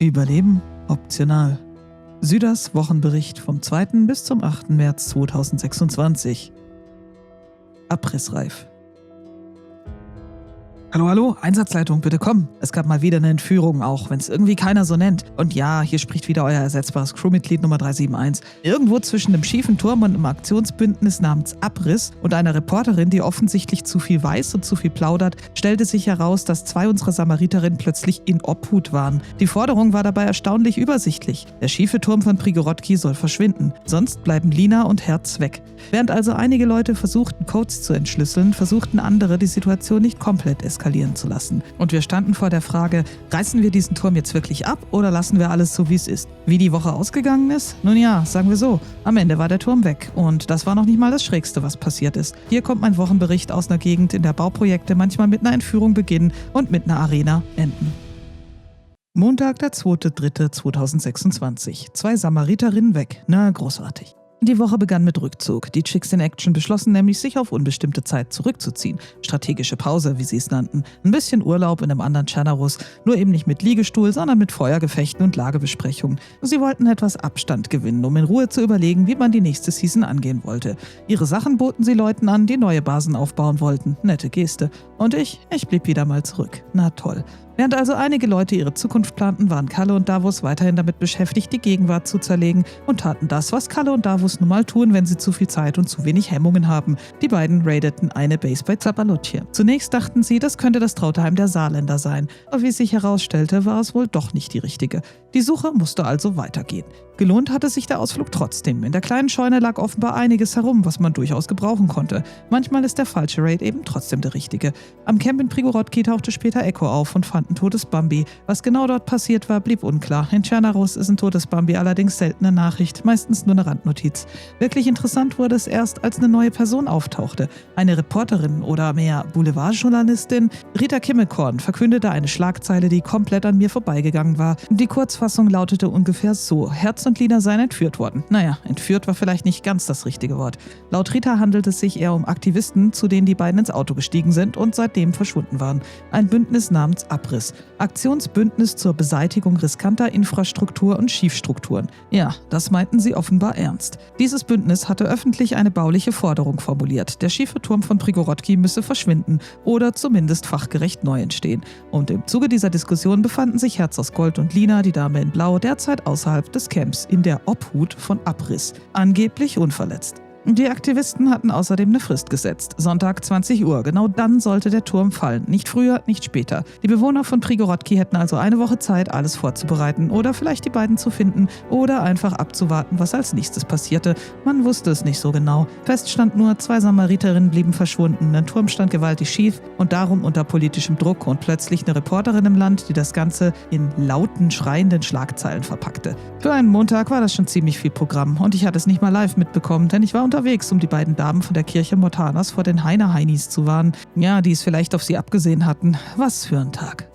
Überleben optional. Süders Wochenbericht vom 2. bis zum 8. März 2026. Abrissreif. Hallo, Einsatzleitung, bitte komm. Es gab mal wieder eine Entführung, auch wenn es irgendwie keiner so nennt. Und ja, hier spricht wieder euer ersetzbares Crewmitglied Nummer 371. Irgendwo zwischen einem schiefen Turm und einem Aktionsbündnis namens Abriss und einer Reporterin, die offensichtlich zu viel weiß und zu viel plaudert, stellte sich heraus, dass 2 unserer Samariterinnen plötzlich in Obhut waren. Die Forderung war dabei erstaunlich übersichtlich. Der schiefe Turm von Prigorodki soll verschwinden, sonst bleiben Lina und Herz weg. Während also einige Leute versuchten, Codes zu entschlüsseln, versuchten andere, die Situation nicht komplett eskalieren zu lassen. Und wir standen vor der Frage, reißen wir diesen Turm jetzt wirklich ab oder lassen wir alles so, wie es ist? Wie die Woche ausgegangen ist? Nun ja, sagen wir so, am Ende war der Turm weg. Und das war noch nicht mal das Schrägste, was passiert ist. Hier kommt mein Wochenbericht aus einer Gegend, in der Bauprojekte manchmal mit einer Entführung beginnen und mit einer Arena enden. Montag, der 2.3.2026. 2 Samariterinnen weg. Na, großartig. Die Woche begann mit Rückzug. Die Chicks in Action beschlossen nämlich, sich auf unbestimmte Zeit zurückzuziehen. Strategische Pause, wie sie es nannten. Ein bisschen Urlaub in einem anderen Channarus, nur eben nicht mit Liegestuhl, sondern mit Feuergefechten und Lagebesprechungen. Sie wollten etwas Abstand gewinnen, um in Ruhe zu überlegen, wie man die nächste Season angehen wollte. Ihre Sachen boten sie Leuten an, die neue Basen aufbauen wollten. Nette Geste. Und ich blieb wieder mal zurück. Na toll. Während also einige Leute ihre Zukunft planten, waren Kalle und Davos weiterhin damit beschäftigt, die Gegenwart zu zerlegen und taten das, was Kalle und Davos nun mal tun, wenn sie zu viel Zeit und zu wenig Hemmungen haben. Die beiden raideten eine Base bei Zabalotje. Zunächst dachten sie, das könnte das Trautheim der Saarländer sein, aber wie sich herausstellte, war es wohl doch nicht die richtige. Die Suche musste also weitergehen. Gelohnt hatte sich der Ausflug trotzdem. In der kleinen Scheune lag offenbar einiges herum, was man durchaus gebrauchen konnte. Manchmal ist der falsche Raid eben trotzdem der richtige. Am Camp in Prigorodki tauchte später Echo auf und fand ein totes Bambi. Was genau dort passiert war, blieb unklar. In Chernarus ist ein totes Bambi allerdings seltene Nachricht, meistens nur eine Randnotiz. Wirklich interessant wurde es erst, als eine neue Person auftauchte. Eine Reporterin oder mehr Boulevardjournalistin. Rita Kimmelkorn verkündete eine Schlagzeile, die komplett an mir vorbeigegangen war. Die Kurzfassung lautete ungefähr so: Herz und Lina seien entführt worden. Naja, entführt war vielleicht nicht ganz das richtige Wort. Laut Rita handelt es sich eher um Aktivisten, zu denen die beiden ins Auto gestiegen sind und seitdem verschwunden waren. Ein Bündnis namens Abriss. Aktionsbündnis zur Beseitigung riskanter Infrastruktur und Schiefstrukturen. Ja, das meinten sie offenbar ernst. Dieses Bündnis hatte öffentlich eine bauliche Forderung formuliert. Der schiefe Turm von Prigorodki müsse verschwinden oder zumindest fachgerecht neu entstehen. Und im Zuge dieser Diskussion befanden sich Herz aus Gold und Lina, die Dame in Blau, derzeit außerhalb des Camps in der Obhut von Abriss. Angeblich unverletzt. Die Aktivisten hatten außerdem eine Frist gesetzt. Sonntag 20 Uhr. Genau dann sollte der Turm fallen. Nicht früher, nicht später. Die Bewohner von Prigorodki hätten also eine Woche Zeit, alles vorzubereiten oder vielleicht die beiden zu finden oder einfach abzuwarten, was als nächstes passierte. Man wusste es nicht so genau. Fest stand nur, 2 Samariterinnen blieben verschwunden, ein Turm stand gewaltig schief und darum unter politischem Druck und plötzlich eine Reporterin im Land, die das Ganze in lauten, schreienden Schlagzeilen verpackte. Für einen Montag war das schon ziemlich viel Programm und ich hatte es nicht mal live mitbekommen, denn ich war unterwegs, um die beiden Damen von der Kirche Mortanas vor den Heiner-Heinis zu warnen. Ja, die es vielleicht auf sie abgesehen hatten. Was für ein Tag.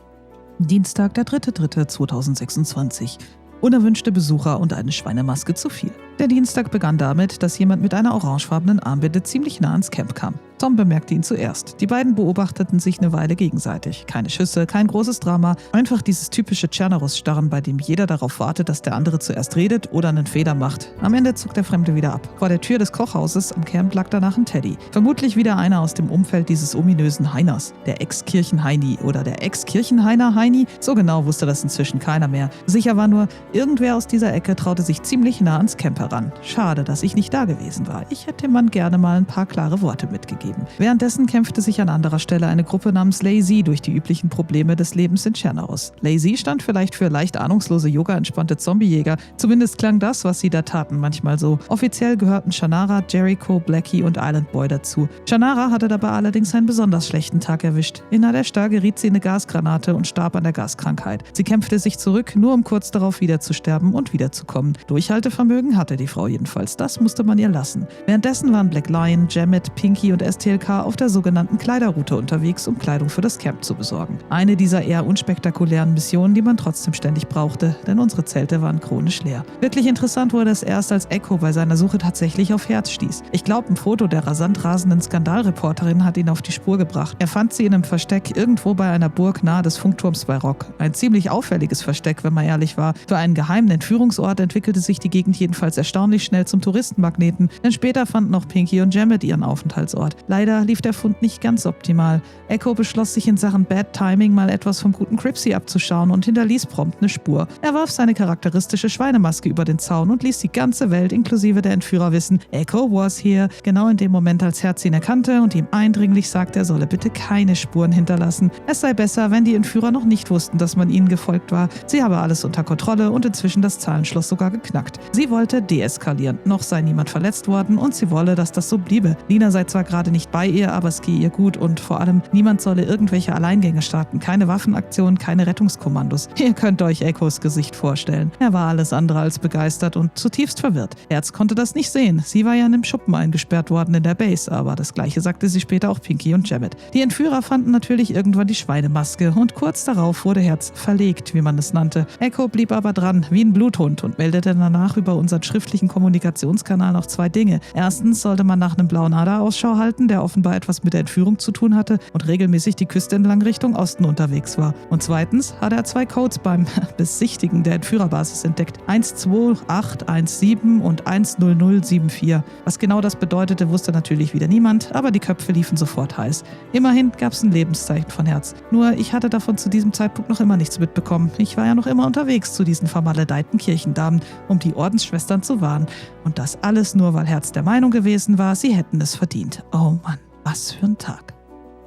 Dienstag, der 3.3.2026. Unerwünschte Besucher und eine Schweinemaske zu viel. Der Dienstag begann damit, dass jemand mit einer orangefarbenen Armbinde ziemlich nah ans Camp kam. Tom bemerkte ihn zuerst. Die beiden beobachteten sich eine Weile gegenseitig. Keine Schüsse, kein großes Drama, einfach dieses typische Tschernerus-Starren, bei dem jeder darauf wartet, dass der andere zuerst redet oder einen Fehler macht. Am Ende zog der Fremde wieder ab. Vor der Tür des Kochhauses am Camp lag danach ein Teddy. Vermutlich wieder einer aus dem Umfeld dieses ominösen Heiners. Der Ex-Kirchen-Heini oder der Ex-Kirchen-Heiner-Heini? So genau wusste das inzwischen keiner mehr. Sicher war nur, irgendwer aus dieser Ecke traute sich ziemlich nah ans Camp heran. Schade, dass ich nicht da gewesen war. Ich hätte man gerne mal ein paar klare Worte mitgegeben. Währenddessen kämpfte sich an anderer Stelle eine Gruppe namens Lazy durch die üblichen Probleme des Lebens in Chernarus. Lazy stand vielleicht für leicht ahnungslose, yoga-entspannte Zombiejäger. Zumindest klang das, was sie da taten, manchmal so. Offiziell gehörten Shannara, Jericho, Blackie und Island Boy dazu. Shannara hatte dabei allerdings einen besonders schlechten Tag erwischt. In Nadeshda geriet sie in eine Gasgranate und starb an der Gaskrankheit. Sie kämpfte sich zurück, nur um kurz darauf wieder zu sterben und wiederzukommen. Durchhaltevermögen hatte die Frau jedenfalls, das musste man ihr lassen. Währenddessen waren Black Lion, Jamet, Pinky und STLK auf der sogenannten Kleiderroute unterwegs, um Kleidung für das Camp zu besorgen. Eine dieser eher unspektakulären Missionen, die man trotzdem ständig brauchte, denn unsere Zelte waren chronisch leer. Wirklich interessant wurde es erst, als Echo bei seiner Suche tatsächlich auf Herz stieß. Ich glaube, ein Foto der rasant rasenden Skandalreporterin hat ihn auf die Spur gebracht. Er fand sie in einem Versteck irgendwo bei einer Burg nahe des Funkturms bei Rock. Ein ziemlich auffälliges Versteck, wenn man ehrlich war. Für einen geheimen Entführungsort entwickelte sich die Gegend jedenfalls erstaunlich schnell zum Touristenmagneten, denn später fanden auch Pinky und Jamet ihren Aufenthaltsort. Leider lief der Fund nicht ganz optimal. Echo beschloss sich in Sachen Bad Timing mal etwas vom guten Cripsy abzuschauen und hinterließ prompt eine Spur. Er warf seine charakteristische Schweinemaske über den Zaun und ließ die ganze Welt inklusive der Entführer wissen, Echo was here, genau in dem Moment, als Herz ihn erkannte und ihm eindringlich sagte, er solle bitte keine Spuren hinterlassen. Es sei besser, wenn die Entführer noch nicht wussten, dass man ihnen gefolgt war. Sie habe alles unter Kontrolle und inzwischen das Zahlenschloss sogar geknackt. Sie wollte deeskalieren. Noch sei niemand verletzt worden und sie wolle, dass das so bliebe. Lina sei zwar gerade nicht bei ihr, aber es gehe ihr gut und vor allem niemand solle irgendwelche Alleingänge starten. Keine Waffenaktionen, keine Rettungskommandos. Ihr könnt euch Echos Gesicht vorstellen. Er war alles andere als begeistert und zutiefst verwirrt. Herz konnte das nicht sehen. Sie war ja in einem Schuppen eingesperrt worden in der Base, aber das gleiche sagte sie später auch Pinky und Jamet. Die Entführer fanden natürlich irgendwann die Schweinemaske und kurz darauf wurde Herz verlegt, wie man es nannte. Echo blieb aber dran, wie ein Bluthund und meldete danach über unseren schriftlichen Kommunikationskanal noch 2 Dinge. Erstens sollte man nach einem blauen Ader Ausschau halten, der offenbar etwas mit der Entführung zu tun hatte und regelmäßig die Küste entlang Richtung Osten unterwegs war. Und zweitens hatte er 2 Codes beim Besichtigen der Entführerbasis entdeckt. 12817 und 10074. Was genau das bedeutete, wusste natürlich wieder niemand, aber die Köpfe liefen sofort heiß. Immerhin gab es ein Lebenszeichen von Herz. Nur ich hatte davon zu diesem Zeitpunkt noch immer nichts mitbekommen. Ich war ja noch immer unterwegs zu diesen vermaledeiten Kirchendamen, um die Ordensschwestern zu warnen. Und das alles nur, weil Herz der Meinung gewesen war, sie hätten es verdient. Oh Mann, was für ein Tag.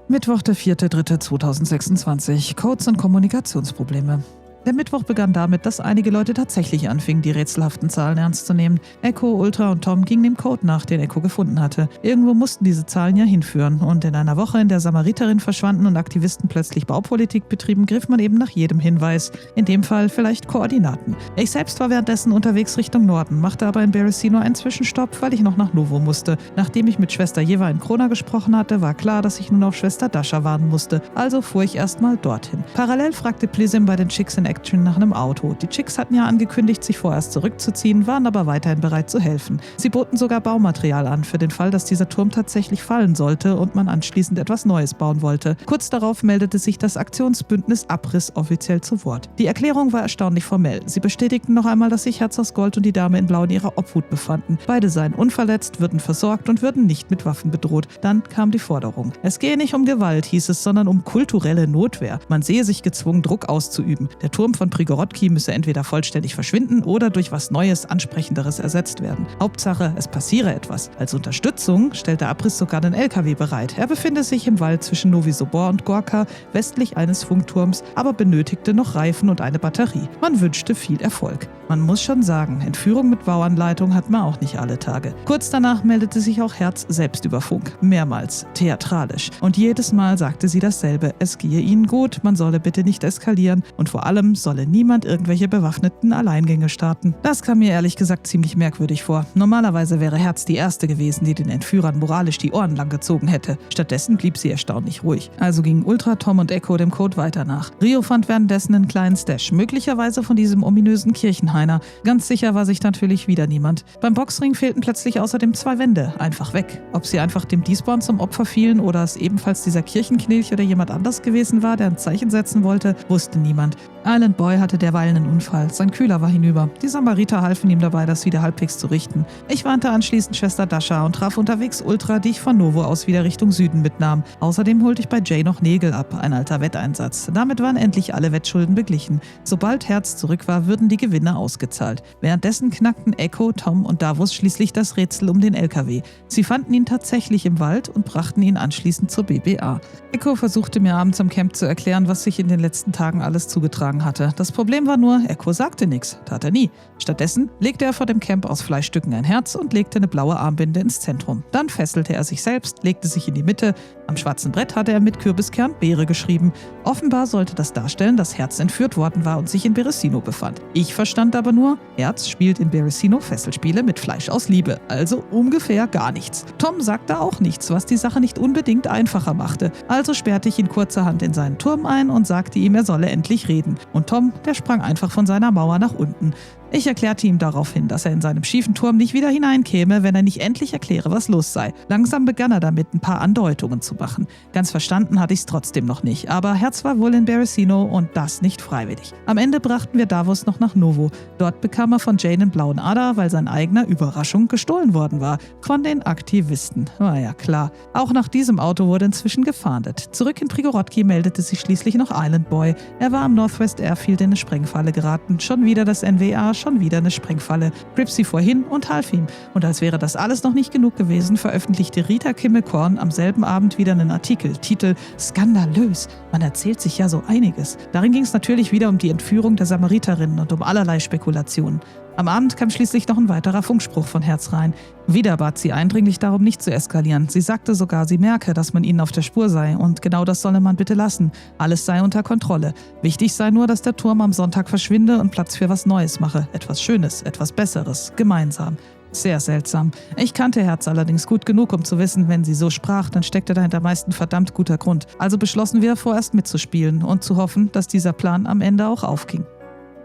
Mittwoch, der 4.3.2026. Codes und Kommunikationsprobleme. Der Mittwoch begann damit, dass einige Leute tatsächlich anfingen, die rätselhaften Zahlen ernst zu nehmen. Echo, Ultra und Tom gingen dem Code nach, den Echo gefunden hatte. Irgendwo mussten diese Zahlen ja hinführen. Und in einer Woche, in der Samariterin verschwanden und Aktivisten plötzlich Baupolitik betrieben, griff man eben nach jedem Hinweis. In dem Fall vielleicht Koordinaten. Ich selbst war währenddessen unterwegs Richtung Norden, machte aber in Beresino einen Zwischenstopp, weil ich noch nach Novo musste. Nachdem ich mit Schwester Jeva in Krona gesprochen hatte, war klar, dass ich nun auf Schwester Dasha warten musste. Also fuhr ich erstmal dorthin. Parallel fragte Plissim bei den Chicks in Action nach einem Auto. Die Chicks hatten ja angekündigt, sich vorerst zurückzuziehen, waren aber weiterhin bereit zu helfen. Sie boten sogar Baumaterial an, für den Fall, dass dieser Turm tatsächlich fallen sollte und man anschließend etwas Neues bauen wollte. Kurz darauf meldete sich das Aktionsbündnis Abriss offiziell zu Wort. Die Erklärung war erstaunlich formell. Sie bestätigten noch einmal, dass sich Herz aus Gold und die Dame in Blau in ihrer Obhut befanden. Beide seien unverletzt, würden versorgt und würden nicht mit Waffen bedroht. Dann kam die Forderung. Es gehe nicht um Gewalt, hieß es, sondern um kulturelle Notwehr. Man sehe sich gezwungen, Druck auszuüben. Der Turm von Prigorodki müsse entweder vollständig verschwinden oder durch was Neues, Ansprechenderes ersetzt werden. Hauptsache, es passiere etwas. Als Unterstützung stellte Abriss sogar einen LKW bereit. Er befinde sich im Wald zwischen Novi Sobor und Gorka, westlich eines Funkturms, aber benötigte noch Reifen und eine Batterie. Man wünschte viel Erfolg. Man muss schon sagen, Entführung mit Bauanleitung hat man auch nicht alle Tage. Kurz danach meldete sich auch Herz selbst über Funk. Mehrmals, theatralisch. Und jedes Mal sagte sie dasselbe. Es gehe ihnen gut, man solle bitte nicht eskalieren und vor allem solle niemand irgendwelche bewaffneten Alleingänge starten. Das kam mir ehrlich gesagt ziemlich merkwürdig vor. Normalerweise wäre Herz die Erste gewesen, die den Entführern moralisch die Ohren lang gezogen hätte. Stattdessen blieb sie erstaunlich ruhig. Also gingen Ultra, Tom und Echo dem Code weiter nach. Rio fand währenddessen einen kleinen Stash, möglicherweise von diesem ominösen Kirchenheiner. Ganz sicher war sich natürlich wieder niemand. Beim Boxring fehlten plötzlich außerdem 2 Wände, einfach weg. Ob sie einfach dem Despawn zum Opfer fielen oder es ebenfalls dieser Kirchenknilch oder jemand anders gewesen war, der ein Zeichen setzen wollte, wusste niemand. Island Boy hatte derweil einen Unfall. Sein Kühler war hinüber. Die Samariter halfen ihm dabei, das wieder halbwegs zu richten. Ich warnte anschließend Schwester Dasha und traf unterwegs Ultra, die ich von Novo aus wieder Richtung Süden mitnahm. Außerdem holte ich bei Jay noch Nägel ab, ein alter Wetteinsatz. Damit waren endlich alle Wettschulden beglichen. Sobald Herz zurück war, würden die Gewinne ausgezahlt. Währenddessen knackten Echo, Tom und Davos schließlich das Rätsel um den LKW. Sie fanden ihn tatsächlich im Wald und brachten ihn anschließend zur BBA. Echo versuchte mir abends am Camp zu erklären, was sich in den letzten Tagen alles zugetragen hatte. Das Problem war nur, Echo sagte nichts. Tat er nie. Stattdessen legte er vor dem Camp aus Fleischstücken ein Herz und legte eine blaue Armbinde ins Zentrum. Dann fesselte er sich selbst, legte sich in die Mitte, Am schwarzen Brett hatte er mit Kürbiskern Beere geschrieben. Offenbar sollte das darstellen, dass Herz entführt worden war und sich in Beresino befand. Ich verstand aber nur, Herz spielt in Beresino Fesselspiele mit Fleisch aus Liebe, also ungefähr gar nichts. Tom sagte auch nichts, was die Sache nicht unbedingt einfacher machte. Also sperrte ich ihn kurzerhand in seinen Turm ein und sagte ihm, er solle endlich reden. Und Tom, der sprang einfach von seiner Mauer nach unten. Ich erklärte ihm daraufhin, dass er in seinem schiefen Turm nicht wieder hineinkäme, wenn er nicht endlich erkläre, was los sei. Langsam begann er damit, ein paar Andeutungen zu machen. Ganz verstanden hatte ich es trotzdem noch nicht, aber Herz war wohl in Beresino und das nicht freiwillig. Am Ende brachten wir Davos noch nach Novo. Dort bekam er von Jane einen blauen Ader, weil sein eigener, Überraschung, gestohlen worden war. Von den Aktivisten. War ja klar. Auch nach diesem Auto wurde inzwischen gefahndet. Zurück in Prigorodki meldete sich schließlich noch Island Boy. Er war am Northwest Airfield in eine Sprengfalle geraten. Schon wieder das NWA, schon wieder eine Sprengfalle. Cripsy fuhr hin und half ihm. Und als wäre das alles noch nicht genug gewesen, veröffentlichte Rita Kimmelkorn am selben Abend wieder einen Artikel. Titel Skandalös. Man erzählt sich ja so einiges. Darin ging es natürlich wieder um die Entführung der Samariterinnen und um allerlei Spekulationen. Am Abend kam schließlich noch ein weiterer Funkspruch von Herz rein. Wieder bat sie eindringlich darum, nicht zu eskalieren. Sie sagte sogar, sie merke, dass man ihnen auf der Spur sei und genau das solle man bitte lassen. Alles sei unter Kontrolle. Wichtig sei nur, dass der Turm am Sonntag verschwinde und Platz für was Neues mache. Etwas Schönes, etwas Besseres, gemeinsam. Sehr seltsam. Ich kannte Herz allerdings gut genug, um zu wissen, wenn sie so sprach, dann steckte dahinter meist ein verdammt guter Grund. Also beschlossen wir, vorerst mitzuspielen und zu hoffen, dass dieser Plan am Ende auch aufging.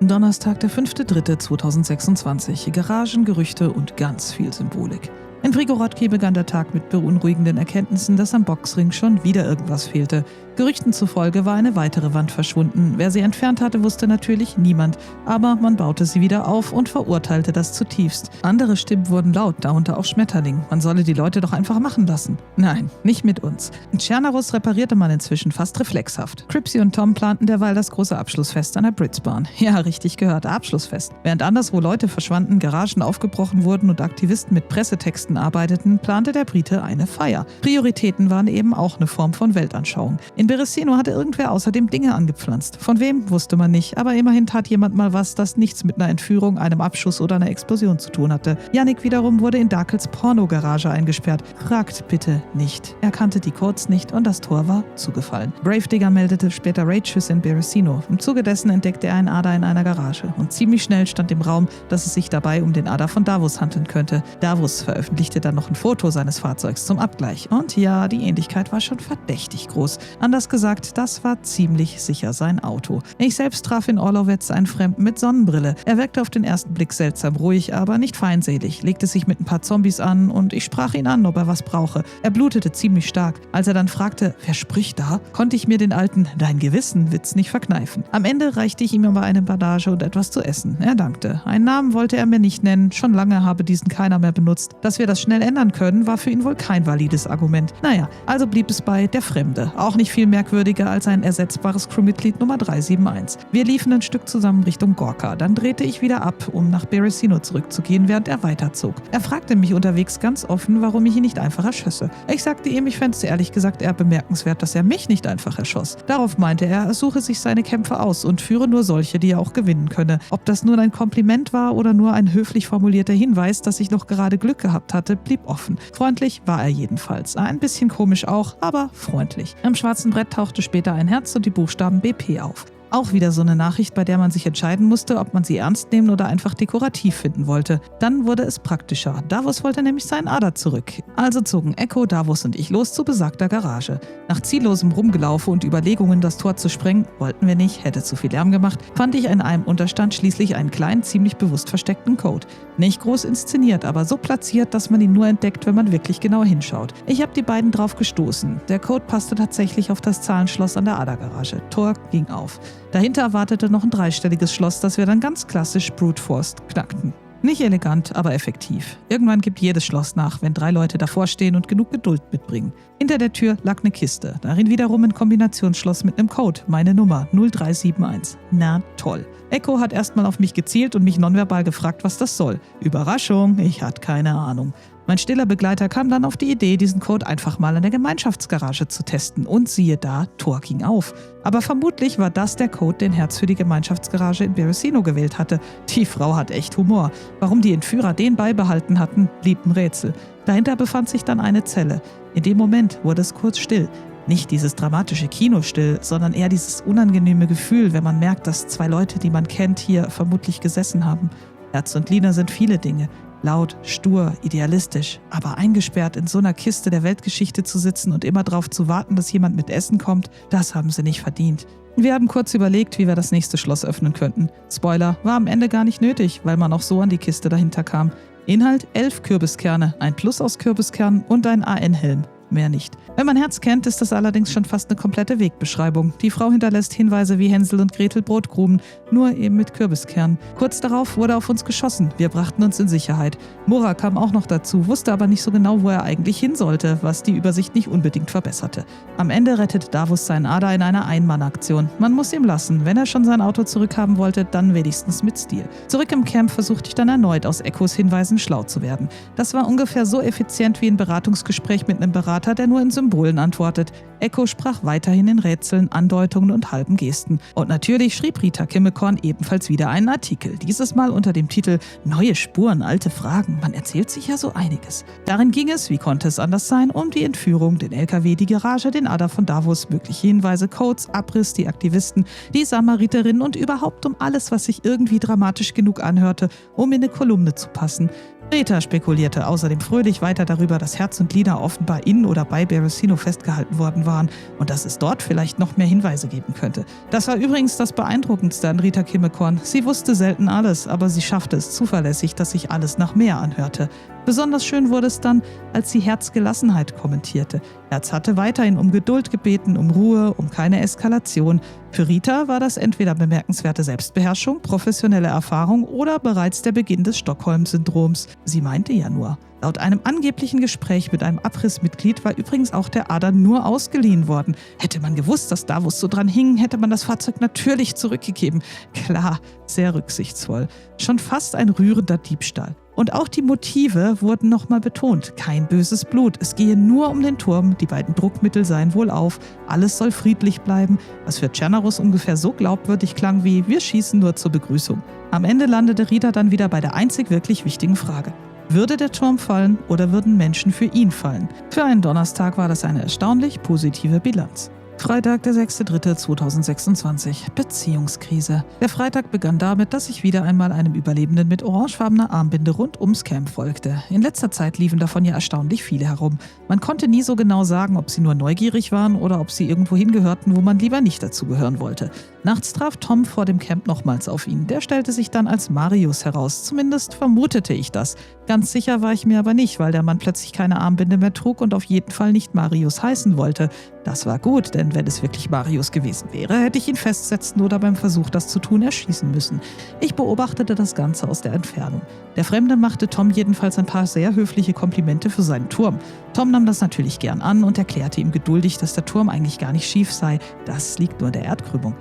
Donnerstag, der 5.3.2026. Garagen, Gerüchte und ganz viel Symbolik. In Prigorodki begann der Tag mit beunruhigenden Erkenntnissen, dass am Boxring schon wieder irgendwas fehlte. Gerüchten zufolge war eine weitere Wand verschwunden. Wer sie entfernt hatte, wusste natürlich niemand. Aber man baute sie wieder auf und verurteilte das zutiefst. Andere Stimmen wurden laut, darunter auch Schmetterling. Man solle die Leute doch einfach machen lassen. Nein, nicht mit uns. In Tschernaruss reparierte man inzwischen fast reflexhaft. Cripsy und Tom planten derweil das große Abschlussfest an der Britzbahn. Ja, richtig gehört, Abschlussfest. Während anderswo Leute verschwanden, Garagen aufgebrochen wurden und Aktivisten mit Pressetexten arbeiteten, plante der Brite eine Feier. Prioritäten waren eben auch eine Form von Weltanschauung. In Beresino hatte irgendwer außerdem Dinge angepflanzt. Von wem, wusste man nicht, aber immerhin tat jemand mal was, das nichts mit einer Entführung, einem Abschuss oder einer Explosion zu tun hatte. Yannick wiederum wurde in Darkels Pornogarage eingesperrt. Fragt bitte nicht. Er kannte die Codes nicht und das Tor war zugefallen. Gravedigger meldete später Raidschüsse in Beresino. Im Zuge dessen entdeckte er einen Ader in einer Garage und ziemlich schnell stand im Raum, dass es sich dabei um den Ader von Davos handeln könnte. Davos veröffentlichte dann noch ein Foto seines Fahrzeugs zum Abgleich. Und ja, die Ähnlichkeit war schon verdächtig groß. Anders gesagt, das war ziemlich sicher sein Auto. Ich selbst traf in Orlovets einen Fremden mit Sonnenbrille. Er wirkte auf den ersten Blick seltsam ruhig, aber nicht feindselig, legte sich mit ein paar Zombies an und ich sprach ihn an, ob er was brauche. Er blutete ziemlich stark. Als er dann fragte, wer spricht da, konnte ich mir den alten Dein Gewissen-Witz nicht verkneifen. Am Ende reichte ich ihm aber eine Bandage und etwas zu essen. Er dankte. Einen Namen wollte er mir nicht nennen, schon lange habe diesen keiner mehr benutzt. Dass wir das schnell ändern können, war für ihn wohl kein valides Argument. Naja, also blieb es bei der Fremde. Auch nicht viel merkwürdiger als ein ersetzbares Crewmitglied Nummer 371. Wir liefen ein Stück zusammen Richtung Gorka. Dann drehte ich wieder ab, um nach Beresino zurückzugehen, während er weiterzog. Er fragte mich unterwegs ganz offen, warum ich ihn nicht einfach erschösse. Ich sagte ihm, ich fände es ehrlich gesagt eher bemerkenswert, dass er mich nicht einfach erschoss. Darauf meinte er suche sich seine Kämpfe aus und führe nur solche, die er auch gewinnen könne. Ob das nun ein Kompliment war oder nur ein höflich formulierter Hinweis, dass ich noch gerade Glück gehabt hatte, blieb offen. Freundlich war er jedenfalls. Ein bisschen komisch auch, aber freundlich. Am schwarzen Brett tauchte später ein Herz und die Buchstaben BP auf. Auch wieder so eine Nachricht, bei der man sich entscheiden musste, ob man sie ernst nehmen oder einfach dekorativ finden wollte. Dann wurde es praktischer. Davos wollte nämlich seinen Ader zurück. Also zogen Echo, Davos und ich los zu besagter Garage. Nach ziellosem Rumgelaufe und Überlegungen, das Tor zu sprengen, wollten wir nicht, hätte zu viel Lärm gemacht, fand ich in einem Unterstand schließlich einen kleinen, ziemlich bewusst versteckten Code. Nicht groß inszeniert, aber so platziert, dass man ihn nur entdeckt, wenn man wirklich genau hinschaut. Ich habe die beiden drauf gestoßen. Der Code passte tatsächlich auf das Zahlenschloss an der Adergarage. Tor ging auf. Dahinter erwartete noch ein dreistelliges Schloss, das wir dann ganz klassisch Brute Force knackten. Nicht elegant, aber effektiv. Irgendwann gibt jedes Schloss nach, wenn 3 Leute davor stehen und genug Geduld mitbringen. Hinter der Tür lag eine Kiste, darin wiederum ein Kombinationsschloss mit einem Code, meine Nummer 0371. Na toll. Echo hat erstmal auf mich gezielt und mich nonverbal gefragt, was das soll. Überraschung, ich hatte keine Ahnung. Mein stiller Begleiter kam dann auf die Idee, diesen Code einfach mal in der Gemeinschaftsgarage zu testen und siehe da, Tor ging auf. Aber vermutlich war das der Code, den Herz für die Gemeinschaftsgarage in Berezino gewählt hatte. Die Frau hat echt Humor. Warum die Entführer den beibehalten hatten, blieb ein Rätsel. Dahinter befand sich dann eine Zelle. In dem Moment wurde es kurz still. Nicht dieses dramatische Kinostill, sondern eher dieses unangenehme Gefühl, wenn man merkt, dass zwei Leute, die man kennt, hier vermutlich gesessen haben. Herz und Lina sind viele Dinge. Laut, stur, idealistisch, aber eingesperrt in so einer Kiste der Weltgeschichte zu sitzen und immer darauf zu warten, dass jemand mit Essen kommt, das haben sie nicht verdient. Wir haben kurz überlegt, wie wir das nächste Schloss öffnen könnten. Spoiler, war am Ende gar nicht nötig, weil man auch so an die Kiste dahinter kam. Inhalt 11 Kürbiskerne, ein Plus aus Kürbiskernen und ein AN-Helm. Mehr nicht. Wenn man Herz kennt, ist das allerdings schon fast eine komplette Wegbeschreibung. Die Frau hinterlässt Hinweise wie Hänsel und Gretel Brotgruben, nur eben mit Kürbiskernen. Kurz darauf wurde auf uns geschossen. Wir brachten uns in Sicherheit. Mora kam auch noch dazu, wusste aber nicht so genau, wo er eigentlich hin sollte, was die Übersicht nicht unbedingt verbesserte. Am Ende rettet Davos seinen Ada in einer Ein-Mann-Aktion. Man muss ihm lassen. Wenn er schon sein Auto zurückhaben wollte, dann wenigstens mit Stil. Zurück im Camp versuchte ich dann erneut, aus Echos Hinweisen schlau zu werden. Das war ungefähr so effizient wie ein Beratungsgespräch mit einem Berater, der nur in Symbolen antwortet. Echo sprach weiterhin in Rätseln, Andeutungen und halben Gesten. Und natürlich schrieb Rita Kimmekorn ebenfalls wieder einen Artikel. Dieses Mal unter dem Titel »Neue Spuren, alte Fragen«. Man erzählt sich ja so einiges. Darin ging es, wie konnte es anders sein, um die Entführung, den LKW, die Garage, den Ada von Davos, mögliche Hinweise, Codes, Abriss, die Aktivisten, die Samariterin und überhaupt um alles, was sich irgendwie dramatisch genug anhörte, um in eine Kolumne zu passen. Rita spekulierte außerdem fröhlich weiter darüber, dass Herz und Lina offenbar in oder bei Berezino festgehalten worden waren und dass es dort vielleicht noch mehr Hinweise geben könnte. Das war übrigens das Beeindruckendste an Rita Kimmekorn. Sie wusste selten alles, aber sie schaffte es zuverlässig, dass sich alles nach mehr anhörte. Besonders schön wurde es dann, als sie Herz Gelassenheit kommentierte. Herz hatte weiterhin um Geduld gebeten, um Ruhe, um keine Eskalation. Für Rita war das entweder bemerkenswerte Selbstbeherrschung, professionelle Erfahrung oder bereits der Beginn des Stockholm-Syndroms. Sie meinte ja nur. Laut einem angeblichen Gespräch mit einem Abrissmitglied war übrigens auch der Ada nur ausgeliehen worden. Hätte man gewusst, dass Davos so dran hing, hätte man das Fahrzeug natürlich zurückgegeben. Klar, sehr rücksichtsvoll. Schon fast ein rührender Diebstahl. Und auch die Motive wurden nochmal betont. Kein böses Blut, es gehe nur um den Turm, die beiden Druckmittel seien wohlauf, alles soll friedlich bleiben, was für Czernarus ungefähr so glaubwürdig klang wie wir schießen nur zur Begrüßung. Am Ende landete Rita dann wieder bei der einzig wirklich wichtigen Frage. Würde der Turm fallen oder würden Menschen für ihn fallen? Für einen Donnerstag war das eine erstaunlich positive Bilanz. Freitag, der 6.3.2026. Beziehungskrise. Der Freitag begann damit, dass ich wieder einmal einem Überlebenden mit orangefarbener Armbinde rund ums Camp folgte. In letzter Zeit liefen davon ja erstaunlich viele herum. Man konnte nie so genau sagen, ob sie nur neugierig waren oder ob sie irgendwo hingehörten, wo man lieber nicht dazugehören wollte. Nachts traf Tom vor dem Camp nochmals auf ihn. Der stellte sich dann als Marius heraus. Zumindest vermutete ich das. Ganz sicher war ich mir aber nicht, weil der Mann plötzlich keine Armbinde mehr trug und auf jeden Fall nicht Marius heißen wollte. Das war gut, denn wenn es wirklich Marius gewesen wäre, hätte ich ihn festsetzen oder beim Versuch, das zu tun, erschießen müssen. Ich beobachtete das Ganze aus der Entfernung. Der Fremde machte Tom jedenfalls ein paar sehr höfliche Komplimente für seinen Turm. Tom nahm das natürlich gern an und erklärte ihm geduldig, dass der Turm eigentlich gar nicht schief sei. Das liegt nur an der Erdkrümmung.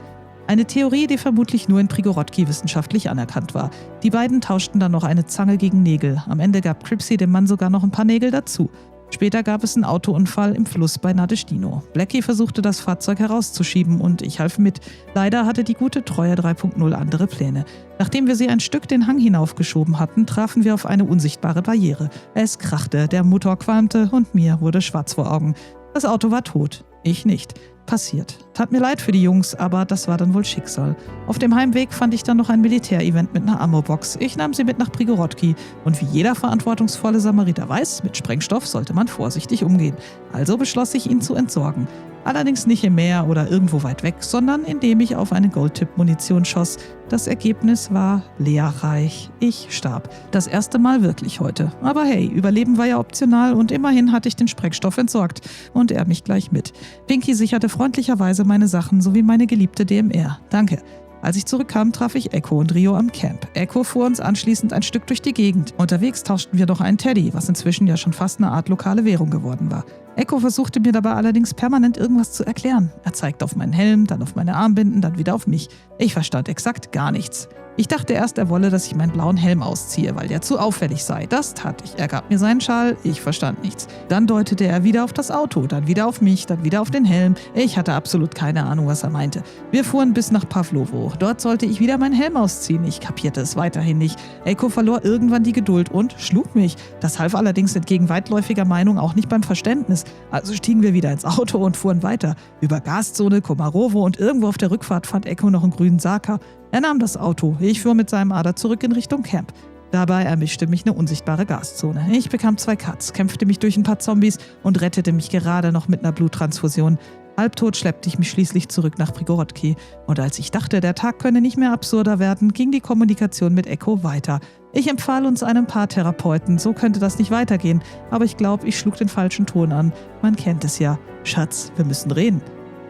Eine Theorie, die vermutlich nur in Prigorodki wissenschaftlich anerkannt war. Die beiden tauschten dann noch eine Zange gegen Nägel. Am Ende gab Cripsy dem Mann sogar noch ein paar Nägel dazu. Später gab es einen Autounfall im Fluss bei Nadestino. Blackie versuchte, das Fahrzeug herauszuschieben und ich half mit. Leider hatte die gute Treue 3.0 andere Pläne. Nachdem wir sie ein Stück den Hang hinaufgeschoben hatten, trafen wir auf eine unsichtbare Barriere. Es krachte, der Motor qualmte und mir wurde schwarz vor Augen. Das Auto war tot, ich nicht. Passiert. Tat mir leid für die Jungs, aber das war dann wohl Schicksal. Auf dem Heimweg fand ich dann noch ein Militärevent mit einer Ammo-Box. Ich nahm sie mit nach Prigorodki und wie jeder verantwortungsvolle Samariter weiß, mit Sprengstoff sollte man vorsichtig umgehen. Also beschloss ich, ihn zu entsorgen. Allerdings nicht im Meer oder irgendwo weit weg, sondern indem ich auf eine Goldtip-Munition schoss. Das Ergebnis war lehrreich. Ich starb. Das erste Mal wirklich heute. Aber hey, Überleben war ja optional und immerhin hatte ich den Sprengstoff entsorgt. Und er mich gleich mit. Pinky sicherte freundlicherweise meine Sachen sowie meine geliebte DMR. Danke. Als ich zurückkam, traf ich Echo und Rio am Camp. Echo fuhr uns anschließend ein Stück durch die Gegend. Unterwegs tauschten wir noch einen Teddy, was inzwischen ja schon fast eine Art lokale Währung geworden war. Echo versuchte mir dabei allerdings permanent irgendwas zu erklären. Er zeigte auf meinen Helm, dann auf meine Armbinden, dann wieder auf mich. Ich verstand exakt gar nichts. Ich dachte erst, er wolle, dass ich meinen blauen Helm ausziehe, weil der zu auffällig sei. Das tat ich. Er gab mir seinen Schal, ich verstand nichts. Dann deutete er wieder auf das Auto, dann wieder auf mich, dann wieder auf den Helm. Ich hatte absolut keine Ahnung, was er meinte. Wir fuhren bis nach Pavlovo. Dort sollte ich wieder meinen Helm ausziehen. Ich kapierte es weiterhin nicht. Echo verlor irgendwann die Geduld und schlug mich. Das half allerdings entgegen weitläufiger Meinung auch nicht beim Verständnis. Also stiegen wir wieder ins Auto und fuhren weiter. Über Gaszone, Komarovo und irgendwo auf der Rückfahrt fand Echo noch einen grünen Saka. Er nahm das Auto. Ich fuhr mit seinem Ader zurück in Richtung Camp. Dabei ermischte mich eine unsichtbare Gaszone. Ich bekam 2 Cuts, kämpfte mich durch ein paar Zombies und rettete mich gerade noch mit einer Bluttransfusion. Halbtot schleppte ich mich schließlich zurück nach Prigorodki. Und als ich dachte, der Tag könne nicht mehr absurder werden, ging die Kommunikation mit Echo weiter. Ich empfahl uns einem Paartherapeuten, so könnte das nicht weitergehen. Aber ich glaube, ich schlug den falschen Ton an. Man kennt es ja. Schatz, wir müssen reden.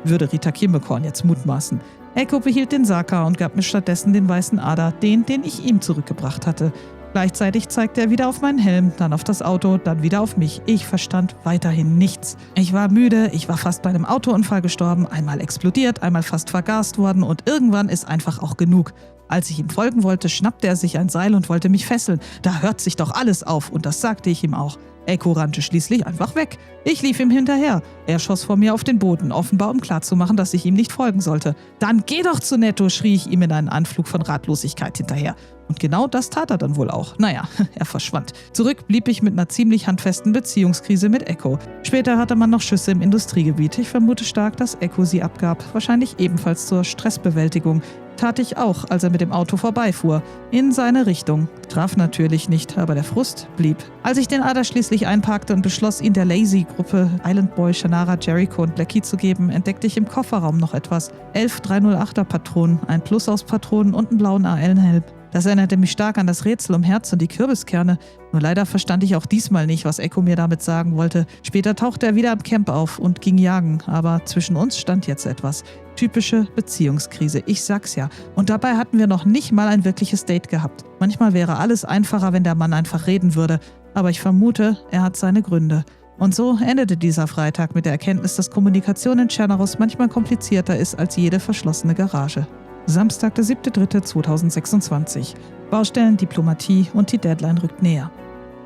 Würde Rita Kimmekorn jetzt mutmaßen. Echo behielt den Saka und gab mir stattdessen den weißen Ader, den ich ihm zurückgebracht hatte. Gleichzeitig zeigte er wieder auf meinen Helm, dann auf das Auto, dann wieder auf mich. Ich verstand weiterhin nichts. Ich war müde, ich war fast bei einem Autounfall gestorben, einmal explodiert, einmal fast vergast worden und irgendwann ist einfach auch genug. Als ich ihm folgen wollte, schnappte er sich ein Seil und wollte mich fesseln. Da hört sich doch alles auf und das sagte ich ihm auch. Echo rannte schließlich einfach weg. Ich lief ihm hinterher. Er schoss vor mir auf den Boden, offenbar um klarzumachen, dass ich ihm nicht folgen sollte. »Dann geh doch zu Netto«, schrie ich ihm in einen Anflug von Ratlosigkeit hinterher. Und genau das tat er dann wohl auch. Naja, er verschwand. Zurück blieb ich mit einer ziemlich handfesten Beziehungskrise mit Echo. Später hatte man noch Schüsse im Industriegebiet. Ich vermute stark, dass Echo sie abgab. Wahrscheinlich ebenfalls zur Stressbewältigung. Tat ich auch, als er mit dem Auto vorbeifuhr. In seine Richtung. Traf natürlich nicht, aber der Frust blieb. Als ich den Ader schließlich einparkte und beschloss, ihn der Lazy-Gruppe Island Boy, Shannara, Jericho und Blackie zu geben, entdeckte ich im Kofferraum noch etwas. 11 308er Patronen, ein Plus aus Patronen und einen blauen AL-Helm. Das erinnerte mich stark an das Rätsel um Herz und die Kürbiskerne. Nur leider verstand ich auch diesmal nicht, was Echo mir damit sagen wollte. Später tauchte er wieder am Camp auf und ging jagen, aber zwischen uns stand jetzt etwas. Typische Beziehungskrise, ich sag's ja. Und dabei hatten wir noch nicht mal ein wirkliches Date gehabt. Manchmal wäre alles einfacher, wenn der Mann einfach reden würde. Aber ich vermute, er hat seine Gründe. Und so endete dieser Freitag mit der Erkenntnis, dass Kommunikation in Tschernaros manchmal komplizierter ist als jede verschlossene Garage. Samstag, der 7.3.2026. Baustellen, Diplomatie und die Deadline rückt näher.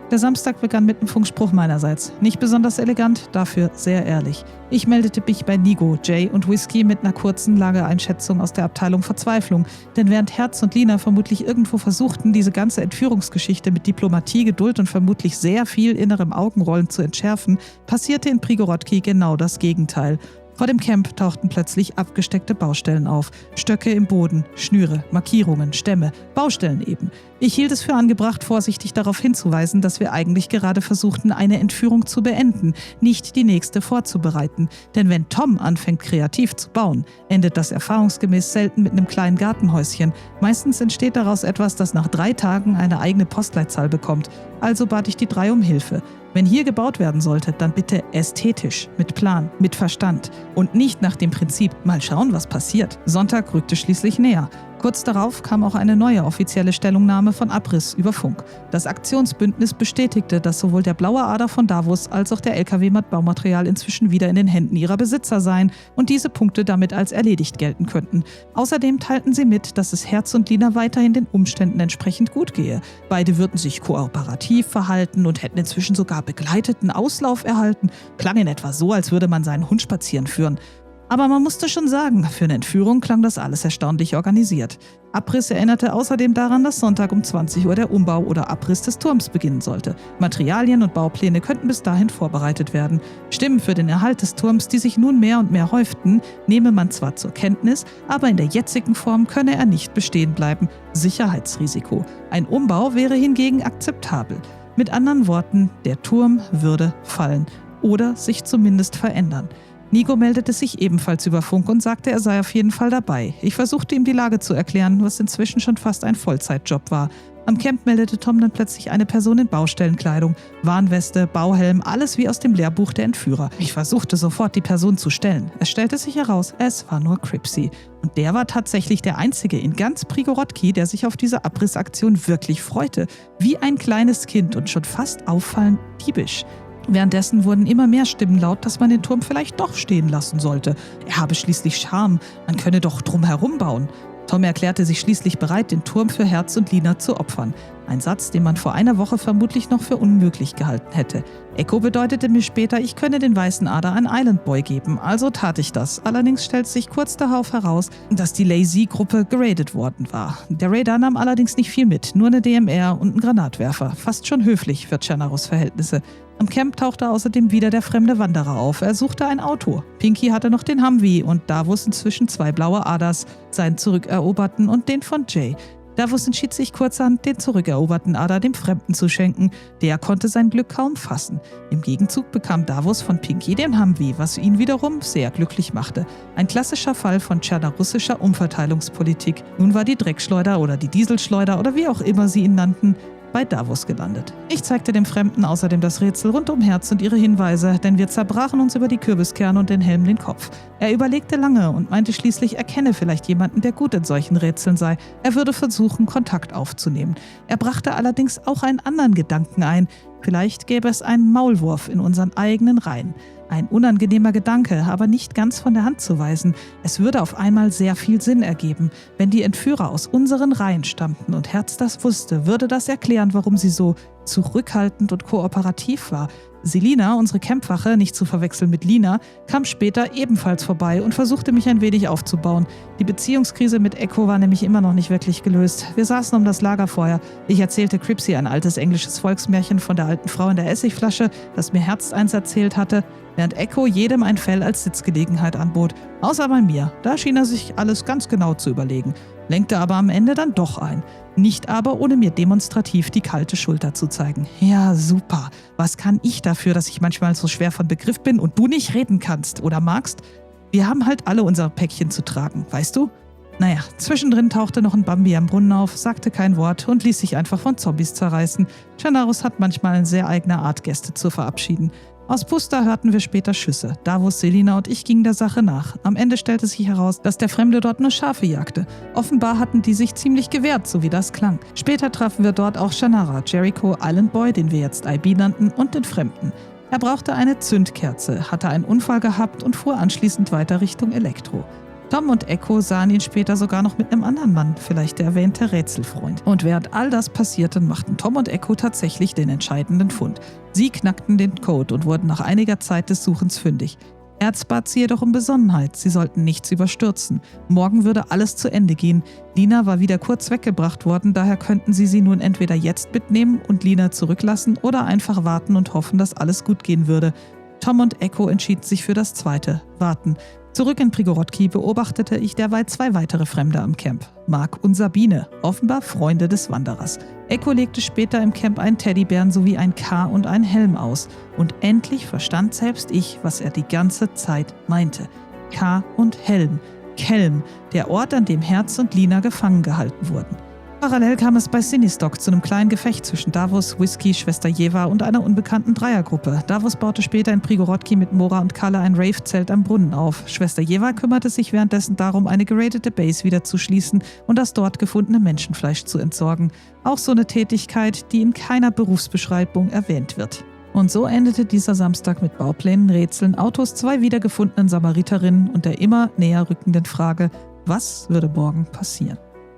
Der Samstag begann mit einem Funkspruch meinerseits. Nicht besonders elegant, dafür sehr ehrlich. Ich meldete mich bei Nigo, Jay und Whisky mit einer kurzen Lageeinschätzung aus der Abteilung Verzweiflung. Denn während Herz und Lina vermutlich irgendwo versuchten, diese ganze Entführungsgeschichte mit Diplomatie, Geduld und vermutlich sehr viel innerem Augenrollen zu entschärfen, passierte in Prigorodki genau das Gegenteil. Vor dem Camp tauchten plötzlich abgesteckte Baustellen auf. Stöcke im Boden, Schnüre, Markierungen, Stämme, Baustellen eben. Ich hielt es für angebracht, vorsichtig darauf hinzuweisen, dass wir eigentlich gerade versuchten, eine Entführung zu beenden, nicht die nächste vorzubereiten. Denn wenn Tom anfängt, kreativ zu bauen, endet das erfahrungsgemäß selten mit einem kleinen Gartenhäuschen. Meistens entsteht daraus etwas, das nach 3 Tagen eine eigene Postleitzahl bekommt. Also bat ich die 3 um Hilfe. Wenn hier gebaut werden sollte, dann bitte ästhetisch, mit Plan, mit Verstand und nicht nach dem Prinzip, mal schauen, was passiert. Sonntag rückte schließlich näher. Kurz darauf kam auch eine neue offizielle Stellungnahme von Abriss über Funk. Das Aktionsbündnis bestätigte, dass sowohl der blaue Ader von Davos als auch der LKW mit Baumaterial inzwischen wieder in den Händen ihrer Besitzer seien und diese Punkte damit als erledigt gelten könnten. Außerdem teilten sie mit, dass es Herz und Lina weiterhin den Umständen entsprechend gut gehe. Beide würden sich kooperativ verhalten und hätten inzwischen sogar begleiteten Auslauf erhalten. Klang in etwa so, als würde man seinen Hund spazieren führen. Aber man musste schon sagen, für eine Entführung klang das alles erstaunlich organisiert. Abriss erinnerte außerdem daran, dass Sonntag um 20 Uhr der Umbau oder Abriss des Turms beginnen sollte. Materialien und Baupläne könnten bis dahin vorbereitet werden. Stimmen für den Erhalt des Turms, die sich nun mehr und mehr häuften, nehme man zwar zur Kenntnis, aber in der jetzigen Form könne er nicht bestehen bleiben. Sicherheitsrisiko. Ein Umbau wäre hingegen akzeptabel. Mit anderen Worten, der Turm würde fallen oder sich zumindest verändern. Nigo meldete sich ebenfalls über Funk und sagte, er sei auf jeden Fall dabei. Ich versuchte ihm die Lage zu erklären, was inzwischen schon fast ein Vollzeitjob war. Am Camp meldete Tom dann plötzlich eine Person in Baustellenkleidung, Warnweste, Bauhelm, alles wie aus dem Lehrbuch der Entführer. Ich versuchte sofort, die Person zu stellen. Es stellte sich heraus, es war nur Cripsy. Und der war tatsächlich der Einzige in ganz Prigorodki, der sich auf diese Abrissaktion wirklich freute. Wie ein kleines Kind und schon fast auffallend diebisch. Währenddessen wurden immer mehr Stimmen laut, dass man den Turm vielleicht doch stehen lassen sollte. Er habe schließlich Charme, man könne doch drumherum bauen. Tom erklärte sich schließlich bereit, den Turm für Herz und Lina zu opfern. Ein Satz, den man vor einer Woche vermutlich noch für unmöglich gehalten hätte. Echo bedeutete mir später, ich könne den weißen Ader ein Island Boy geben, also tat ich das. Allerdings stellte sich kurz darauf heraus, dass die Lazy-Gruppe geradet worden war. Der Raider nahm allerdings nicht viel mit, nur eine DMR und einen Granatwerfer. Fast schon höflich für Chenaros Verhältnisse. Am Camp tauchte außerdem wieder der fremde Wanderer auf. Er suchte ein Auto. Pinky hatte noch den Humvee und Davos inzwischen 2 blaue Aders, seinen zurückeroberten und den von Jay. Davos entschied sich kurzerhand, den zurückeroberten Ader dem Fremden zu schenken. Der konnte sein Glück kaum fassen. Im Gegenzug bekam Davos von Pinky den Humvee, was ihn wiederum sehr glücklich machte. Ein klassischer Fall von tschernarussischer Umverteilungspolitik. Nun war die Dreckschleuder oder die Dieselschleuder oder wie auch immer sie ihn nannten, bei Davos gelandet. Ich zeigte dem Fremden außerdem das Rätsel rund um Herz und ihre Hinweise, denn wir zerbrachen uns über die Kürbiskerne und den Helm den Kopf. Er überlegte lange und meinte schließlich, er kenne vielleicht jemanden, der gut in solchen Rätseln sei. Er würde versuchen, Kontakt aufzunehmen. Er brachte allerdings auch einen anderen Gedanken ein. Vielleicht gäbe es einen Maulwurf in unseren eigenen Reihen. Ein unangenehmer Gedanke, aber nicht ganz von der Hand zu weisen. Es würde auf einmal sehr viel Sinn ergeben. Wenn die Entführer aus unseren Reihen stammten und Herz das wusste, würde das erklären, warum sie so zurückhaltend und kooperativ war. Selina, unsere Campwache, nicht zu verwechseln mit Lina, kam später ebenfalls vorbei und versuchte mich ein wenig aufzubauen. Die Beziehungskrise mit Echo war nämlich immer noch nicht wirklich gelöst. Wir saßen um das Lagerfeuer. Ich erzählte Cripsy ein altes englisches Volksmärchen von der alten Frau in der Essigflasche, das mir Herz eins erzählt hatte, während Echo jedem ein Fell als Sitzgelegenheit anbot. Außer bei mir. Da schien er sich alles ganz genau zu überlegen. Lenkte aber am Ende dann doch ein. Nicht aber, ohne mir demonstrativ die kalte Schulter zu zeigen. Ja, super. Was kann ich dafür, dass ich manchmal so schwer von Begriff bin und du nicht reden kannst oder magst? Wir haben halt alle unser Päckchen zu tragen, weißt du? Naja, zwischendrin tauchte noch ein Bambi am Brunnen auf, sagte kein Wort und ließ sich einfach von Zombies zerreißen. Chenaros hat manchmal eine sehr eigene Art, Gäste zu verabschieden. Aus Pusta hörten wir später Schüsse. Davos, Selina und ich gingen der Sache nach. Am Ende stellte sich heraus, dass der Fremde dort nur Schafe jagte. Offenbar hatten die sich ziemlich gewehrt, so wie das klang. Später trafen wir dort auch Shannara, Jericho, Island Boy, den wir jetzt IB nannten, und den Fremden. Er brauchte eine Zündkerze, hatte einen Unfall gehabt und fuhr anschließend weiter Richtung Elektro. Tom und Echo sahen ihn später sogar noch mit einem anderen Mann, vielleicht der erwähnte Rätselfreund. Und während all das passierte, machten Tom und Echo tatsächlich den entscheidenden Fund. Sie knackten den Code und wurden nach einiger Zeit des Suchens fündig. Herz bat sie jedoch um Besonnenheit, sie sollten nichts überstürzen. Morgen würde alles zu Ende gehen. Lina war wieder kurz weggebracht worden, daher könnten sie nun entweder jetzt mitnehmen und Lina zurücklassen oder einfach warten und hoffen, dass alles gut gehen würde. Tom und Echo entschieden sich für das Zweite, warten. Zurück in Prigorodki beobachtete ich derweil 2 weitere Fremde am Camp. Mark und Sabine, offenbar Freunde des Wanderers. Echo legte später im Camp einen Teddybären sowie ein K und einen Helm aus. Und endlich verstand selbst ich, was er die ganze Zeit meinte. K und Helm. Kelm, der Ort, an dem Herz und Lina gefangen gehalten wurden. Parallel kam es bei Sinistok zu einem kleinen Gefecht zwischen Davos, Whisky, Schwester Jeva und einer unbekannten Dreiergruppe. Davos baute später in Prigorodki mit Mora und Kalle ein Rave-Zelt am Brunnen auf. Schwester Jeva kümmerte sich währenddessen darum, eine geratete Base wieder zu schließen und das dort gefundene Menschenfleisch zu entsorgen. Auch so eine Tätigkeit, die in keiner Berufsbeschreibung erwähnt wird. Und so endete dieser Samstag mit Bauplänen, Rätseln, Autos, 2 wiedergefundenen Samariterinnen und der immer näher rückenden Frage, was würde morgen passieren?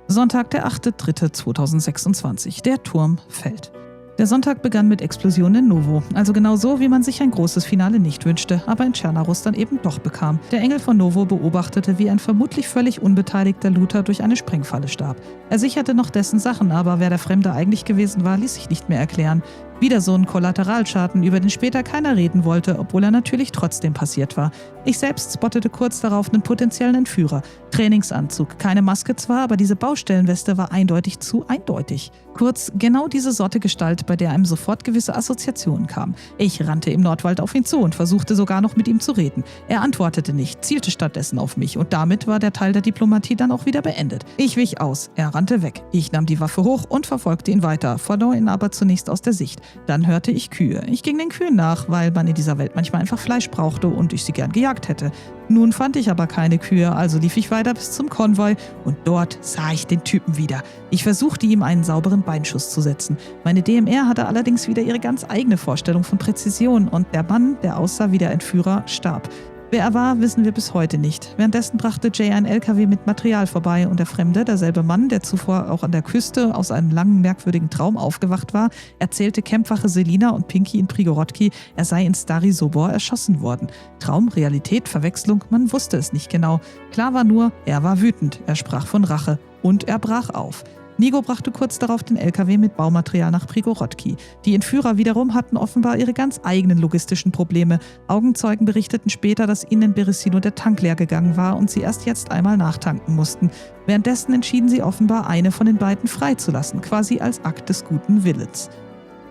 Sonntag, der 8.3.2026. Der Turm fällt. Der Sonntag begann mit Explosionen in Novo, also genau so, wie man sich ein großes Finale nicht wünschte, aber in Tschernarus dann eben doch bekam. Der Engel von Novo beobachtete, wie ein vermutlich völlig unbeteiligter Looter durch eine Sprengfalle starb. Er sicherte noch dessen Sachen, aber wer der Fremde eigentlich gewesen war, ließ sich nicht mehr erklären. Wieder so ein Kollateralschaden, über den später keiner reden wollte, obwohl er natürlich trotzdem passiert war. Ich selbst spottete kurz darauf einen potenziellen Entführer. Trainingsanzug, keine Maske zwar, aber diese Baustellenweste war eindeutig zu eindeutig. Kurz, genau diese Sorte Gestalt, bei der einem sofort gewisse Assoziationen kamen. Ich rannte im Nordwald auf ihn zu und versuchte sogar noch mit ihm zu reden. Er antwortete nicht, zielte stattdessen auf mich und damit war der Teil der Diplomatie dann auch wieder beendet. Ich wich aus, er rannte weg. Ich nahm die Waffe hoch und verfolgte ihn weiter, verlor ihn aber zunächst aus der Sicht. Dann hörte ich Kühe. Ich ging den Kühen nach, weil man in dieser Welt manchmal einfach Fleisch brauchte und ich sie gern gejagt hätte. Nun fand ich aber keine Kühe, also lief ich weiter bis zum Konvoi und dort sah ich den Typen wieder. Ich versuchte ihm einen sauberen Beinschuss zu setzen. Meine DMR hatte allerdings wieder ihre ganz eigene Vorstellung von Präzision und der Mann, der aussah wie der Entführer, starb. Wer er war, wissen wir bis heute nicht. Währenddessen brachte Jay ein LKW mit Material vorbei und der Fremde, derselbe Mann, der zuvor auch an der Küste aus einem langen, merkwürdigen Traum aufgewacht war, erzählte Campwache Selina und Pinky in Prigorodki, er sei in Stary Sobor erschossen worden. Traum, Realität, Verwechslung, man wusste es nicht genau. Klar war nur, er war wütend, er sprach von Rache und er brach auf. Nigo brachte kurz darauf den LKW mit Baumaterial nach Prigorodki. Die Entführer wiederum hatten offenbar ihre ganz eigenen logistischen Probleme. Augenzeugen berichteten später, dass ihnen in Beresino der Tank leer gegangen war und sie erst jetzt einmal nachtanken mussten. Währenddessen entschieden sie offenbar, eine von den beiden freizulassen, quasi als Akt des guten Willens.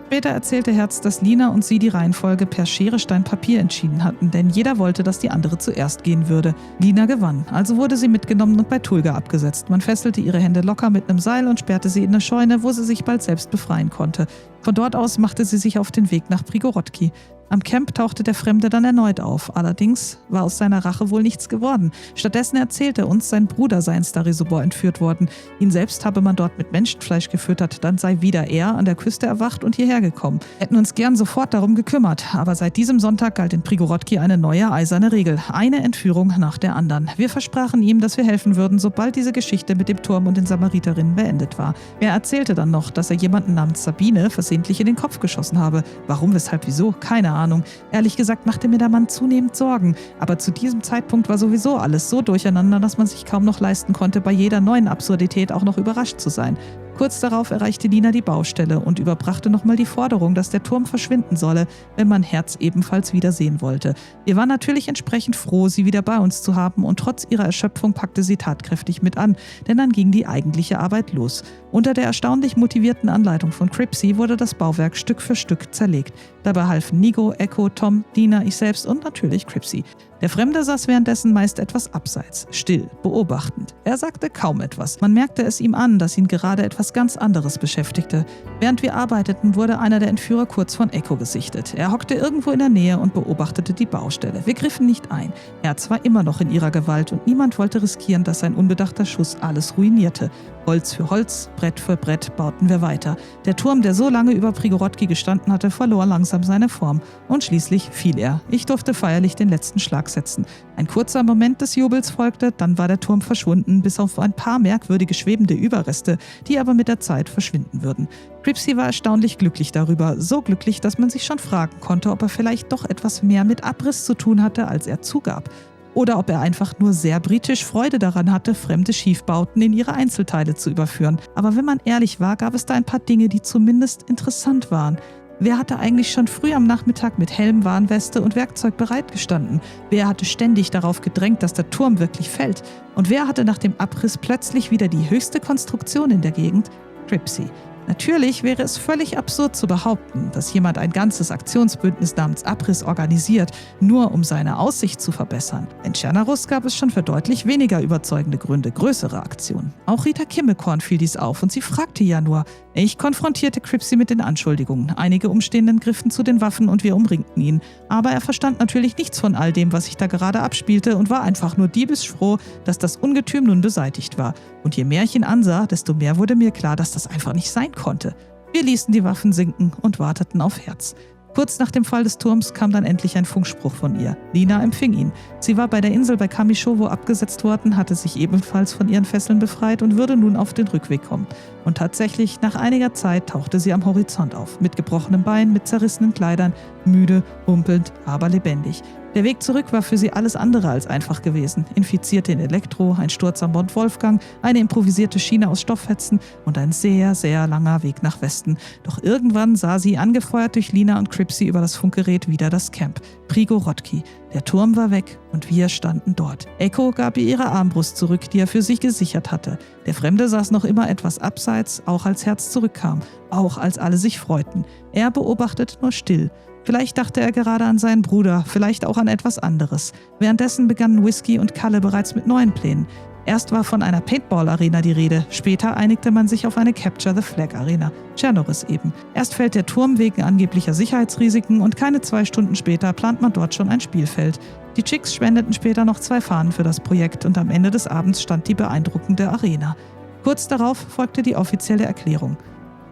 Später erzählte Herz, dass Lina und sie die Reihenfolge per Schere, Stein, Papier entschieden hatten, denn jeder wollte, dass die andere zuerst gehen würde. Lina gewann, also wurde sie mitgenommen und bei Tulga abgesetzt. Man fesselte ihre Hände locker mit einem Seil und sperrte sie in eine Scheune, wo sie sich bald selbst befreien konnte. Von dort aus machte sie sich auf den Weg nach Prigorodki. Am Camp tauchte der Fremde dann erneut auf. Allerdings war aus seiner Rache wohl nichts geworden. Stattdessen erzählte er uns, sein Bruder sei in Stary Sobor entführt worden. Ihn selbst habe man dort mit Menschenfleisch gefüttert. Dann sei wieder er an der Küste erwacht und hierher gekommen. Hätten uns gern sofort darum gekümmert. Aber seit diesem Sonntag galt in Prigorodki eine neue eiserne Regel. Eine Entführung nach der anderen. Wir versprachen ihm, dass wir helfen würden, sobald diese Geschichte mit dem Turm und den Samariterinnen beendet war. Er erzählte dann noch, dass er jemanden namens Sabine versehentlich in den Kopf geschossen habe. Warum, weshalb, wieso? Keine Ahnung. Ehrlich gesagt machte mir der Mann zunehmend Sorgen. Aber zu diesem Zeitpunkt war sowieso alles so durcheinander, dass man sich kaum noch leisten konnte, bei jeder neuen Absurdität auch noch überrascht zu sein. Kurz darauf erreichte Lina die Baustelle und überbrachte nochmal die Forderung, dass der Turm verschwinden solle, wenn man Herz ebenfalls wiedersehen wollte. Wir waren natürlich entsprechend froh, sie wieder bei uns zu haben und trotz ihrer Erschöpfung packte sie tatkräftig mit an, denn dann ging die eigentliche Arbeit los. Unter der erstaunlich motivierten Anleitung von Cripsy wurde das Bauwerk Stück für Stück zerlegt. Dabei halfen Nigo, Echo, Tom, Lina, ich selbst und natürlich Cripsy. Der Fremde saß währenddessen meist etwas abseits, still, beobachtend. Er sagte kaum etwas. Man merkte es ihm an, dass ihn gerade etwas ganz anderes beschäftigte. Während wir arbeiteten, wurde einer der Entführer kurz von Echo gesichtet. Er hockte irgendwo in der Nähe und beobachtete die Baustelle. Wir griffen nicht ein. Herz war immer noch in ihrer Gewalt und niemand wollte riskieren, dass ein unbedachter Schuss alles ruinierte. Holz für Holz, Brett für Brett bauten wir weiter. Der Turm, der so lange über Prigorodki gestanden hatte, verlor langsam seine Form. Und schließlich fiel er. Ich durfte feierlich den letzten Schlag setzen. Ein kurzer Moment des Jubels folgte, dann war der Turm verschwunden, bis auf ein paar merkwürdige schwebende Überreste, die aber mit der Zeit verschwinden würden. Cripsy war erstaunlich glücklich darüber, so glücklich, dass man sich schon fragen konnte, ob er vielleicht doch etwas mehr mit Abriss zu tun hatte, als er zugab. Oder ob er einfach nur sehr britisch Freude daran hatte, fremde Schiefbauten in ihre Einzelteile zu überführen. Aber wenn man ehrlich war, gab es da ein paar Dinge, die zumindest interessant waren. Wer hatte eigentlich schon früh am Nachmittag mit Helm, Warnweste und Werkzeug bereitgestanden? Wer hatte ständig darauf gedrängt, dass der Turm wirklich fällt? Und wer hatte nach dem Abriss plötzlich wieder die höchste Konstruktion in der Gegend? Cripsy. Natürlich wäre es völlig absurd zu behaupten, dass jemand ein ganzes Aktionsbündnis namens Abriss organisiert, nur um seine Aussicht zu verbessern. In Tschernaruss gab es schon für deutlich weniger überzeugende Gründe größere Aktionen. Auch Rita Kimmelkorn fiel dies auf und sie fragte ja nur. Ich konfrontierte Cripsy mit den Anschuldigungen. Einige Umstehenden griffen zu den Waffen und wir umringten ihn. Aber er verstand natürlich nichts von all dem, was sich da gerade abspielte und war einfach nur diebesfroh, dass das Ungetüm nun beseitigt war. Und je mehr ich ihn ansah, desto mehr wurde mir klar, dass das einfach nicht sein konnte. Wir ließen die Waffen sinken und warteten auf Herz. Kurz nach dem Fall des Turms kam dann endlich ein Funkspruch von ihr. Lina empfing ihn. Sie war bei der Insel bei Kamischowo abgesetzt worden, hatte sich ebenfalls von ihren Fesseln befreit und würde nun auf den Rückweg kommen. Und tatsächlich, nach einiger Zeit tauchte sie am Horizont auf. Mit gebrochenem Bein, mit zerrissenen Kleidern, müde, humpelnd, aber lebendig. Der Weg zurück war für sie alles andere als einfach gewesen. Infizierte in Elektro, ein Sturz am Mount Wolfgang, eine improvisierte Schiene aus Stofffetzen und ein sehr, sehr langer Weg nach Westen. Doch irgendwann sah sie, angefeuert durch Lina und Cripsy über das Funkgerät, wieder das Camp. Prigorodki. Der Turm war weg und wir standen dort. Echo gab ihr ihre Armbrust zurück, die er für sich gesichert hatte. Der Fremde saß noch immer etwas abseits, auch als Herz zurückkam, auch als alle sich freuten. Er beobachtete nur still. Vielleicht dachte er gerade an seinen Bruder, vielleicht auch an etwas anderes. Währenddessen begannen Whisky und Kalle bereits mit neuen Plänen. Erst war von einer Paintball-Arena die Rede, später einigte man sich auf eine Capture-the-Flag-Arena. Chernoris eben. Erst fällt der Turm wegen angeblicher Sicherheitsrisiken und keine 2 Stunden später plant man dort schon ein Spielfeld. Die Chicks spendeten später noch 2 Fahnen für das Projekt und am Ende des Abends stand die beeindruckende Arena. Kurz darauf folgte die offizielle Erklärung.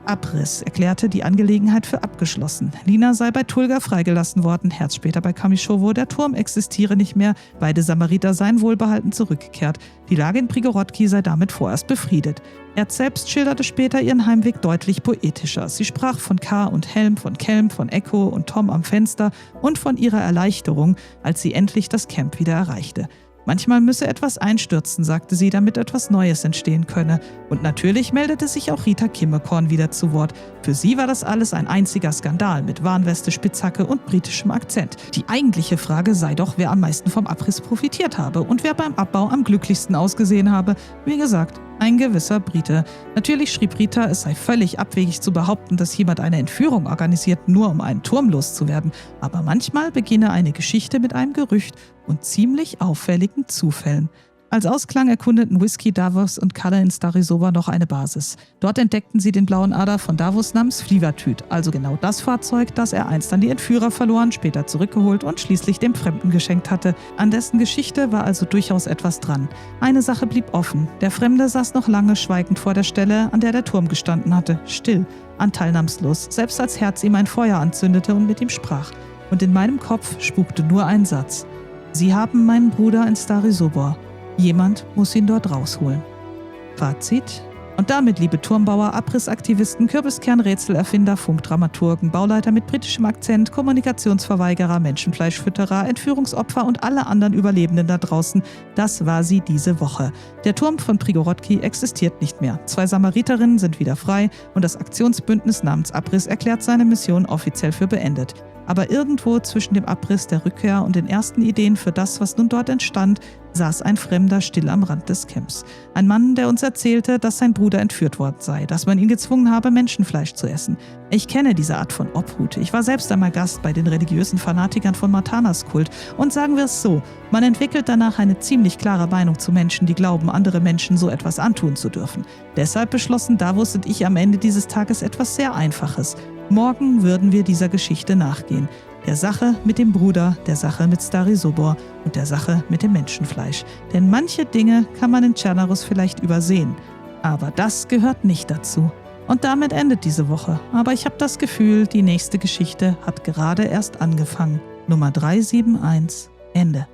Abriss erklärte die Angelegenheit für abgeschlossen. Lina sei bei Tulga freigelassen worden, Herz später bei Kamischowo, der Turm existiere nicht mehr, beide Samariter seien wohlbehalten zurückgekehrt. Die Lage in Prigorodki sei damit vorerst befriedet. Herz selbst schilderte später ihren Heimweg deutlich poetischer. Sie sprach von K. und Helm, von Kelm, von Echo und Tom am Fenster und von ihrer Erleichterung, als sie endlich das Camp wieder erreichte. Manchmal müsse etwas einstürzen, sagte sie, damit etwas Neues entstehen könne. Und natürlich meldete sich auch Rita Kimmekorn wieder zu Wort. Für sie war das alles ein einziger Skandal mit Warnweste, Spitzhacke und britischem Akzent. Die eigentliche Frage sei doch, wer am meisten vom Abriss profitiert habe und wer beim Abbau am glücklichsten ausgesehen habe. Wie gesagt, ein gewisser Brite. Natürlich schrieb Rita, es sei völlig abwegig zu behaupten, dass jemand eine Entführung organisiert, nur um einen Turm loszuwerden. Aber manchmal beginne eine Geschichte mit einem Gerücht und ziemlich auffälligen Zufällen. Als Ausklang erkundeten Whisky, Davos und Kalle in Starisova noch eine Basis. Dort entdeckten sie den blauen Ader von Davos namens Flievertüt, also genau das Fahrzeug, das er einst an die Entführer verloren, später zurückgeholt und schließlich dem Fremden geschenkt hatte. An dessen Geschichte war also durchaus etwas dran. Eine Sache blieb offen. Der Fremde saß noch lange schweigend vor der Stelle, an der der Turm gestanden hatte, still, anteilnahmslos, selbst als Herz ihm ein Feuer anzündete und mit ihm sprach. Und in meinem Kopf spukte nur ein Satz. Sie haben meinen Bruder in Starisobor. Jemand muss ihn dort rausholen. Fazit. Und damit, liebe Turmbauer, Abrissaktivisten, Kürbiskernrätselerfinder, Funkdramaturgen, Bauleiter mit britischem Akzent, Kommunikationsverweigerer, Menschenfleischfütterer, Entführungsopfer und alle anderen Überlebenden da draußen, das war sie diese Woche. Der Turm von Prigorodki existiert nicht mehr. 2 Samariterinnen sind wieder frei und das Aktionsbündnis namens Abriss erklärt seine Mission offiziell für beendet. Aber irgendwo zwischen dem Abriss, der Rückkehr und den ersten Ideen für das, was nun dort entstand, saß ein Fremder still am Rand des Camps. Ein Mann, der uns erzählte, dass sein Bruder entführt worden sei, dass man ihn gezwungen habe, Menschenfleisch zu essen. Ich kenne diese Art von Obhut. Ich war selbst einmal Gast bei den religiösen Fanatikern von Martanas Kult. Und sagen wir es so, man entwickelt danach eine ziemlich klare Meinung zu Menschen, die glauben, andere Menschen so etwas antun zu dürfen. Deshalb beschlossen Davos und ich am Ende dieses Tages etwas sehr Einfaches. Morgen würden wir dieser Geschichte nachgehen. Der Sache mit dem Bruder, der Sache mit Starisobor und der Sache mit dem Menschenfleisch. Denn manche Dinge kann man in Chernoris vielleicht übersehen. Aber das gehört nicht dazu. Und damit endet diese Woche. Aber ich habe das Gefühl, die nächste Geschichte hat gerade erst angefangen. Nummer 371, Ende.